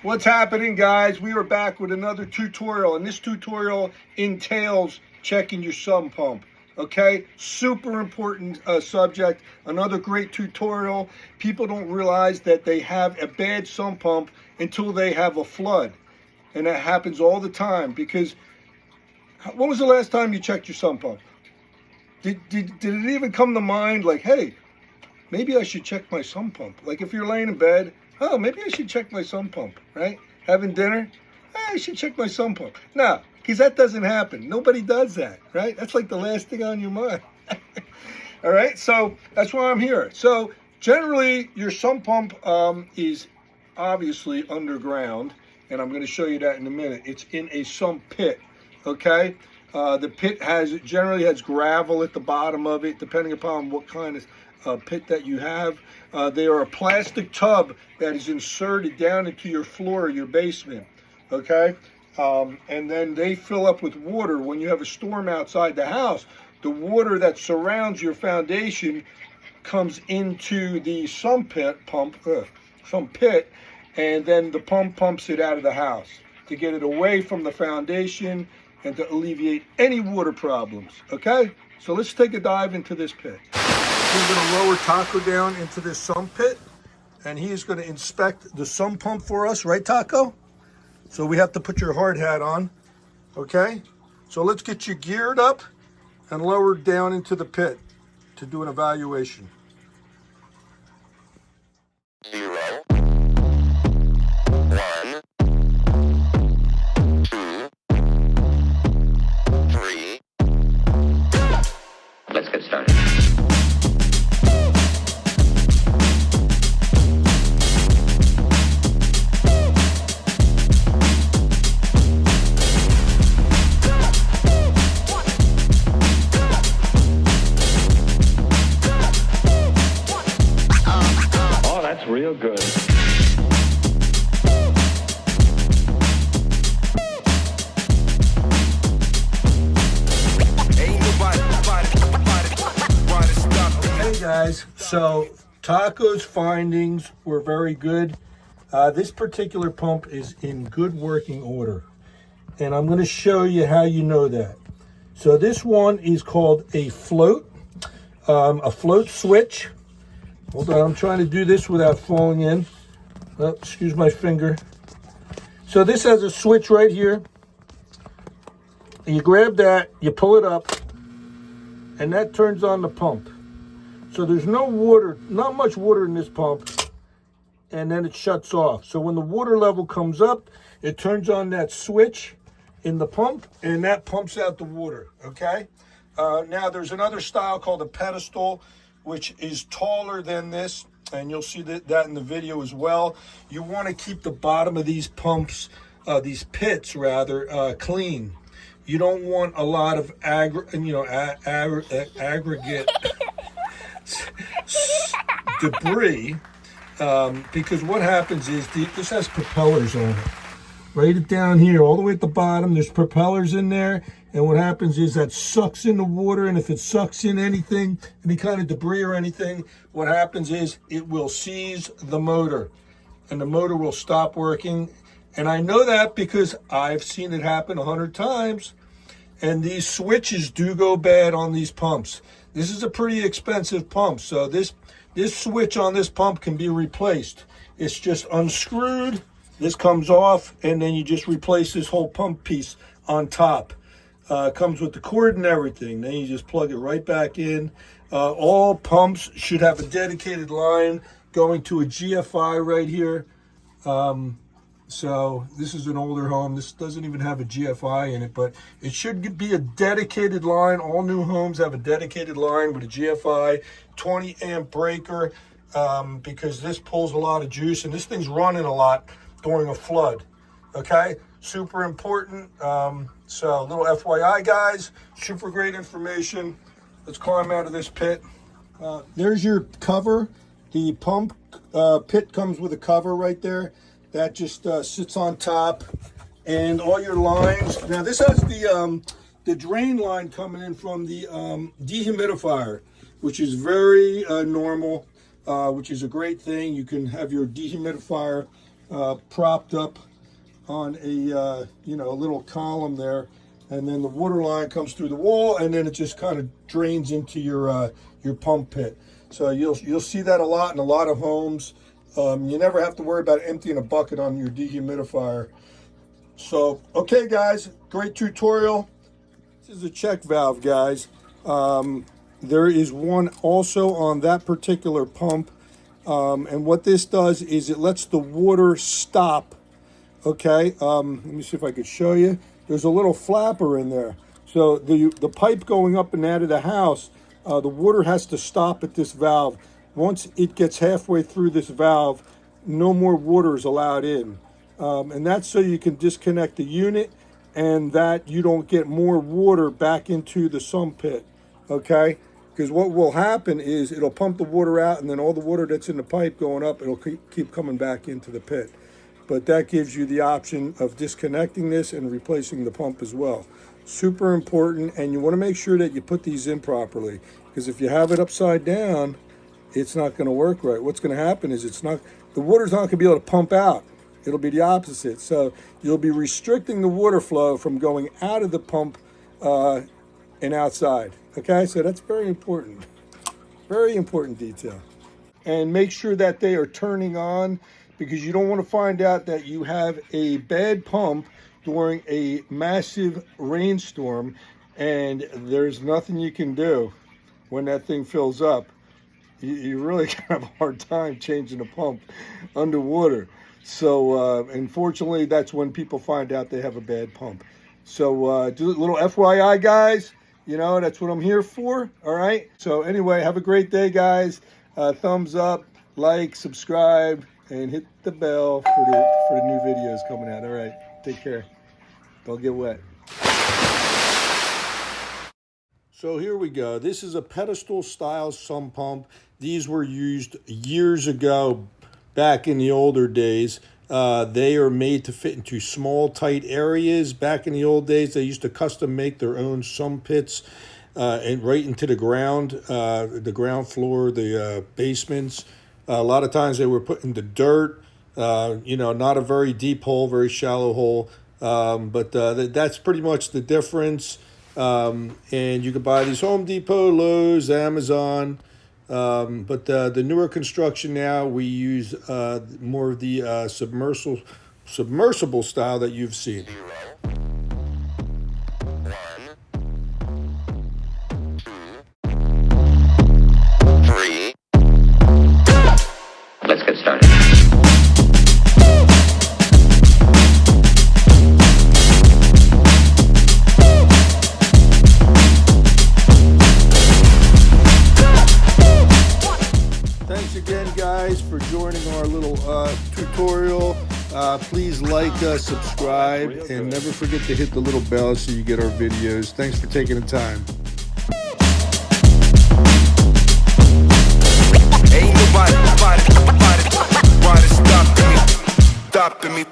What's happening, guys? We are back with another tutorial, and this tutorial entails checking your sump pump. Okay, super important subject. Another great tutorial. People don't realize that they have a bad sump pump until they have a flood, and that happens all the time. Because when was the last time you checked your sump pump? Did it even come to mind, like, hey, maybe I should check my sump pump? Like, if you're laying in bed, oh, maybe I should check my sump pump, right? Having dinner, I should check my sump pump. No, because that doesn't happen. Nobody does that, right? That's like the last thing on your mind. All right, so that's why I'm here. So generally, your sump pump is obviously underground, and I'm going to show you that in a minute. It's in a sump pit, okay? The pit generally has gravel at the bottom of it, depending upon what kind of pit that you have. They are a plastic tub that is inserted down into your floor of your basement, okay? And then they fill up with water. When you have a storm outside the house, the water that surrounds your foundation comes into the sump pit, and then the pump pumps it out of the house to get it away from the foundation and to alleviate any water problems, okay? So let's take a dive into this pit. We're going to lower Taco down into this sump pit, and he is going to inspect the sump pump for us, right, Taco? So we have to put your hard hat on, okay? So let's get you geared up and lowered down into the pit to do an evaluation. 0, 1, 2, 3. Let's get started. That's real good. Hey guys, so Taco's findings were very good. This particular pump is in good working order, and I'm going to show you how you know that. So this one is called a float switch. Hold on, I'm trying to do this without falling in. Oh, excuse my finger. So this has a switch right here. You grab that, you pull it up, and that turns on the pump. So there's no water, not much water in this pump, and then it shuts off. So when the water level comes up, it turns on that switch in the pump, and that pumps out the water, okay? Now there's another style called a Pedestal, which is taller than this, and you'll see that in the video as well. You want to keep the bottom of these pumps, these pits rather, clean. You don't want a lot of aggregate debris, because what happens is this has propellers on it. Right down here, all the way at the bottom, there's propellers in there. And what happens is that sucks in the water, and if it sucks in anything, any kind of debris or anything, what happens is it will seize the motor, and the motor will stop working. And I know that because I've seen it happen 100 times, and these switches do go bad on these pumps. This is a pretty expensive pump, so this switch on this pump can be replaced. It's just unscrewed, this comes off, and then you just replace this whole pump piece on top. Comes with the cord and everything. Then you just plug it right back in. All pumps should have a dedicated line going to a GFI right here. So this is an older home. This doesn't even have a GFI in it, but it should be a dedicated line. All new homes have a dedicated line with a GFI, 20 amp breaker, because this pulls a lot of juice, and this thing's running a lot during a flood. Okay, super important. So a little FYI, guys, super great information. Let's climb out of this pit. There's your cover. The pump pit comes with a cover right there. That just sits on top. And all your lines. Now this has the drain line coming in from the dehumidifier, which is very normal, which is a great thing. You can have your dehumidifier propped up on a you know, a little column there, and then the water line comes through the wall, and then it just kind of drains into your pump pit. So you'll see that a lot in a lot of homes. You never have to worry about emptying a bucket on your dehumidifier. So okay, guys, great tutorial. This is a check valve, guys. There is one also on that particular pump, and what this does is it lets the water stop. Okay, let me see if I could show you. There's a little flapper in there. So the pipe going up and out of the house, the water has to stop at this valve. Once it gets halfway through this valve, no more water is allowed in. And that's so you can disconnect the unit and that you don't get more water back into the sump pit, okay? Because what will happen is it'll pump the water out, and then all the water that's in the pipe going up, it'll keep coming back into the pit. But that gives you the option of disconnecting this and replacing the pump as well. Super important, and you want to make sure that you put these in properly, because if you have it upside down, it's not going to work right. What's going to happen is the water's not going to be able to pump out. It'll be the opposite. So you'll be restricting the water flow from going out of the pump and outside. Okay, so that's very important. Very important detail. And make sure that they are turning on, because you don't want to find out that you have a bad pump during a massive rainstorm and there's nothing you can do when that thing fills up. You really can have a hard time changing a pump underwater. Unfortunately, that's when people find out they have a bad pump. So do a little FYI, guys. You know, that's what I'm here for. All right. So anyway, have a great day, guys. Thumbs up, like, subscribe, and hit the bell for the new videos coming out. All right. Take care. Don't get wet. So here we go. This is a Pedestal style sump pump. These were used years ago, back in the older days. They are made to fit into small, tight areas. Back in the old days, they used to custom make their own sump pits and right into the ground floor, the basements. A lot of times they were put into dirt, you know, not a very deep hole, very shallow hole. But that's pretty much the difference. And you can buy these Home Depot, Lowe's, Amazon. But the newer construction now, we use more of the submersible style that you've seen. 0, 1, 2, 3. Let's get started. Thanks again, guys, for joining our little tutorial. Please like, subscribe, and never forget to hit the little bell so you get our videos. Thanks for taking the time. Ain't nobody stopping me.